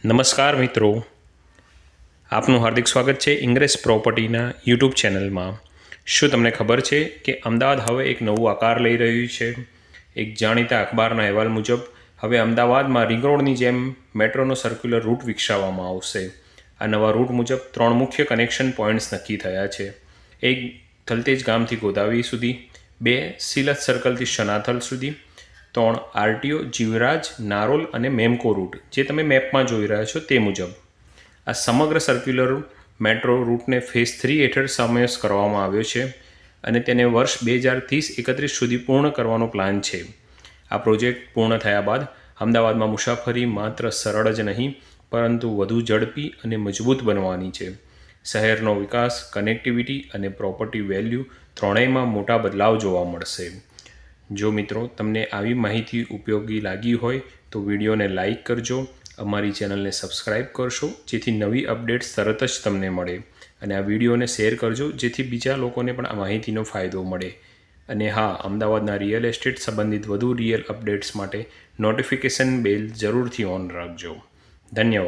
નમસ્કાર મિત્રો, આપનું હાર્દિક સ્વાગત છે ઇંગ્રેસ પ્રોપર્ટીના યુટ્યુબ ચેનલમાં। શું તમને ખબર છે કે અમદાવાદ હવે એક નવું આકાર લઈ રહ્યું છે? એક જાણીતા અખબારના અહેવાલ મુજબ હવે અમદાવાદમાં રિંગ રોડની જેમ મેટ્રોનો સર્ક્યુલર રૂટ વિકસાવવામાં આવશે। આ નવા રૂટ મુજબ 3 મુખ્ય કનેક્શન પોઈન્ટ્સ નક્કી થયા છે। એક થલતેજ ગામથી ગોદાવરી સુધી, 2 સિલત સર્કલથી શનાથલ સુધી, 3 આરટીઓ જીવરાજ, નારોલ અને મેમકો રૂટ જે તમે મેપમાં જોઈ રહ્યા છો તે મુજબ। આ સમગ્ર સર્ક્યુલર મેટ્રો રૂટને ફેઝ 3 હેઠળ સમાવેશ કરવામાં આવ્યો છે અને તેને વર્ષ 2030-31 સુધી પૂર્ણ કરવાનો પ્લાન છે। આ પ્રોજેક્ટ પૂર્ણ થયા બાદ અમદાવાદમાં મુસાફરી માત્ર સરળ જ નહીં પરંતુ વધુ ઝડપી અને મજબૂત બનવાની છે। શહેરનો વિકાસ, કનેક્ટિવિટી અને પ્રોપર્ટી વેલ્યુ ત્રણેયમાં મોટા બદલાવ જોવા મળશે। જો મિત્રો તમને આવી માહિતી ઉપયોગી લાગી હોય તો વિડીયોને લાઇક કરજો, અમારી ચેનલને સબસ્ક્રાઈબ કરશો જેથી નવી અપડેટ્સ તરત જ તમને મળે અને આ વિડીયોને શેર કરજો જેથી બીજા લોકોને પણ આ માહિતીનો ફાયદો મળે। અને હા, અમદાવાદના રિયલ એસ્ટેટ સંબંધિત વધુ રિયલ અપડેટ્સ માટે નોટિફિકેશન બેલ જરૂરથી ઓન રાખજો। ધન્યવાદ।